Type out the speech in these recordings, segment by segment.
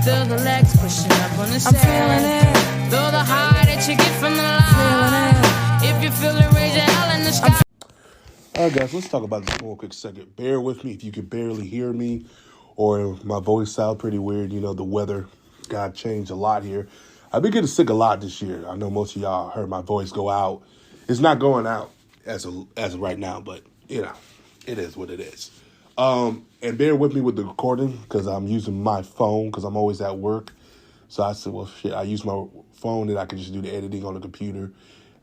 Feel the legs pushing up on the set. I'm feeling it. Feel the high that you get from the line. If you feel it, raise your hell in the sky. All right, guys, let's talk about this for a quick second. Bear with me if you can barely hear me or my voice sound pretty weird. You know, the weather got changed a lot here. I've been getting sick a lot this year. I know most of y'all heard my voice go out. It's not going out as of right now, but, you know, it is what it is. And bear with me with the recording because I'm using my phone because I'm always at work. So I said, well, shit, I use my phone and I can just do the editing on the computer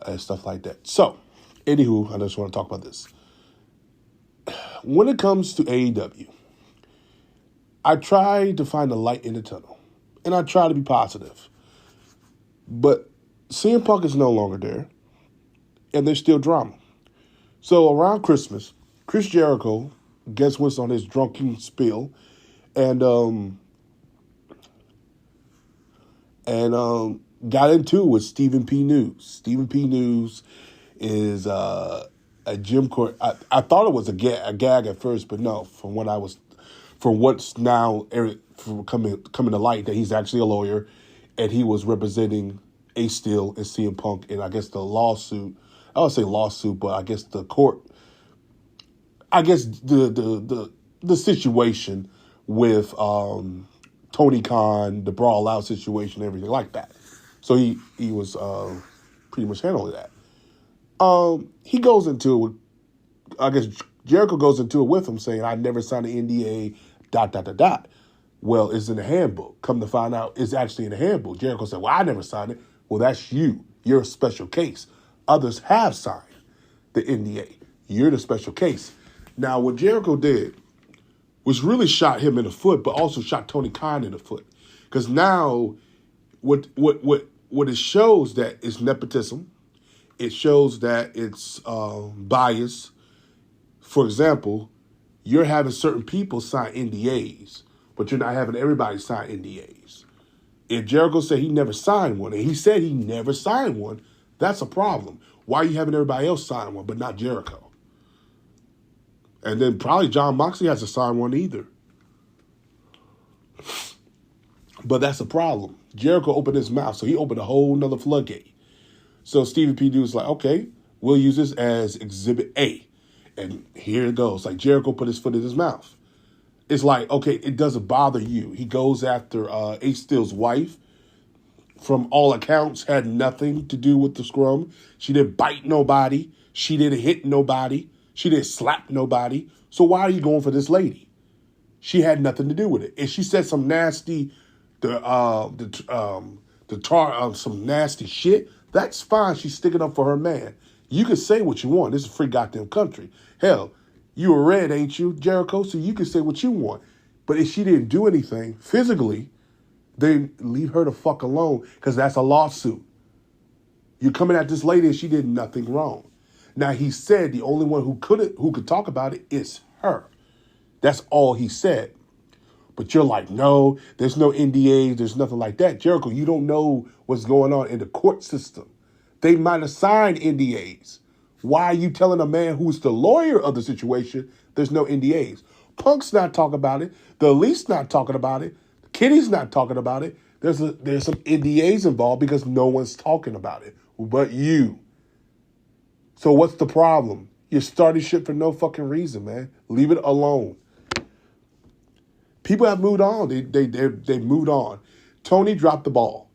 and stuff like that. So, anywho, I just want to talk about this. When it comes to AEW, I try to find a light in the tunnel. And I try to be positive. But CM Punk is no longer there. And there's still drama. So around Christmas, Chris Jericho guest went on his drunken spiel and got into it with Stephen P. News. Stephen P. News is a Jim Court. I thought it was a gag at first, but no. From what's now coming to light, that he's actually a lawyer, and he was representing Ace Steel and CM Punk in, I guess, the lawsuit. I would say lawsuit, but I guess the court. I guess the situation with Tony Khan, the brawl out situation, everything like that. So he was pretty much handling that. He goes into it with, I guess Jericho goes into it with him saying, I never signed an NDA, ... Well, it's in the handbook. Come to find out, it's actually in the handbook. Jericho said, well, I never signed it. Well, that's you. You're a special case. Others have signed the NDA. You're the special case. Now, what Jericho did was really shot him in the foot, but also shot Tony Khan in the foot. Because now what it shows that it's nepotism. It shows that it's bias. For example, you're having certain people sign NDAs, but you're not having everybody sign NDAs. If Jericho said he never signed one, and he said he never signed one, that's a problem. Why are you having everybody else sign one, but not Jericho? And then probably John Moxley hasn't signed one either. But that's a problem. Jericho opened his mouth, so he opened a whole nother floodgate. So Stephen P. News was like, okay, we'll use this as Exhibit A. And here it goes. Like Jericho put his foot in his mouth. It's like, okay, it doesn't bother you. He goes after Ace Steel's wife. From all accounts, had nothing to do with the scrum. She didn't bite nobody. She didn't hit nobody. She didn't slap nobody. So why are you going for this lady? She had nothing to do with it. If she said some nasty, some nasty shit, that's fine. She's sticking up for her man. You can say what you want. This is a free goddamn country. Hell, you a red, ain't you, Jericho? So you can say what you want. But if she didn't do anything physically, then leave her the fuck alone, because that's a lawsuit. You're coming at this lady and she did nothing wrong. Now, he said the only one who could talk about it is her. That's all he said. But you're like, no, there's no NDAs, there's nothing like that. Jericho, you don't know what's going on in the court system. They might have signed NDAs. Why are you telling a man who's the lawyer of the situation there's no NDAs? Punk's not talking about it. The Elite's not talking about it. Kenny's not talking about it. There's some NDAs involved because no one's talking about it but you. So what's the problem? You're starting shit for no fucking reason, man. Leave it alone. People have moved on. They've moved on. Tony dropped the ball.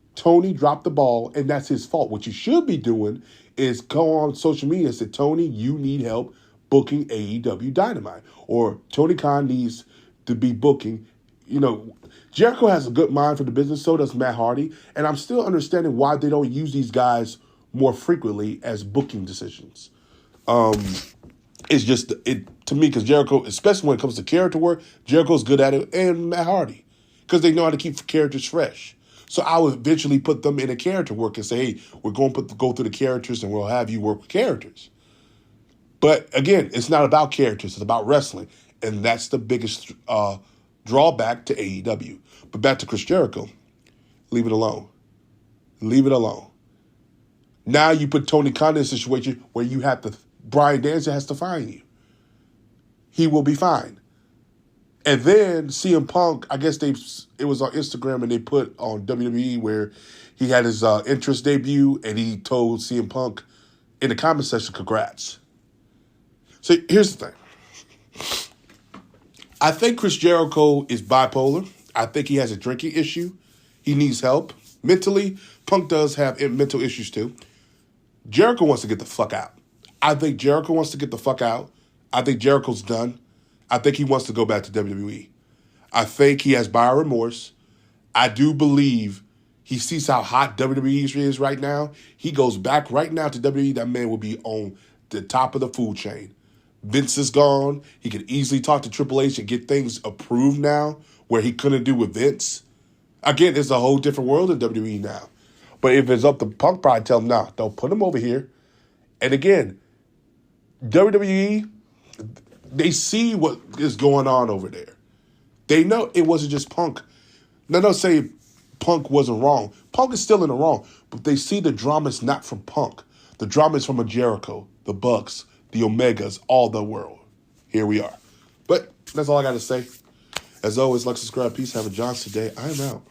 And that's his fault. What you should be doing is go on social media and say, Tony, you need help booking AEW Dynamite. Or Tony Khan needs to be booking. You know, Jericho has a good mind for the business, so does Matt Hardy. And I'm still understanding why they don't use these guys more frequently as booking decisions. It's just, to me, because Jericho, especially when it comes to character work, Jericho's good at it, and Matt Hardy, because they know how to keep characters fresh. So I would eventually put them in a character work and say, hey, we're going to go through the characters and we'll have you work with characters. But again, it's not about characters, it's about wrestling. And that's the biggest drawback to AEW. But back to Chris Jericho, leave it alone. Leave it alone. Now you put Tony Khan in a situation where you have to, Bryan Danielson has to find you. He will be fine. And then CM Punk, I guess it was on Instagram and they put on WWE where he had his entrance debut and he told CM Punk in the comment section, congrats. So here's the thing. I think Chris Jericho is bipolar. I think he has a drinking issue. He needs help. Mentally, Punk does have mental issues too. Jericho wants to get the fuck out. I think Jericho wants to get the fuck out. I think Jericho's done. I think he wants to go back to WWE. I think he has buyer remorse. I do believe he sees how hot WWE is right now. He goes back right now to WWE, that man will be on the top of the food chain. Vince is gone. He can easily talk to Triple H and get things approved now where he couldn't do with Vince. Again, it's a whole different world in WWE now. But if it's up to Punk, probably tell him, nah, don't put him over here. And again, WWE, they see what is going on over there. They know it wasn't just Punk. Now, don't say Punk wasn't wrong. Punk is still in the wrong. But they see the drama is not from Punk. The drama is from a Jericho, the Bucks, the Omegas, all the world. Here we are. But that's all I got to say. As always, like, subscribe, peace, have a Johnson day. I am out.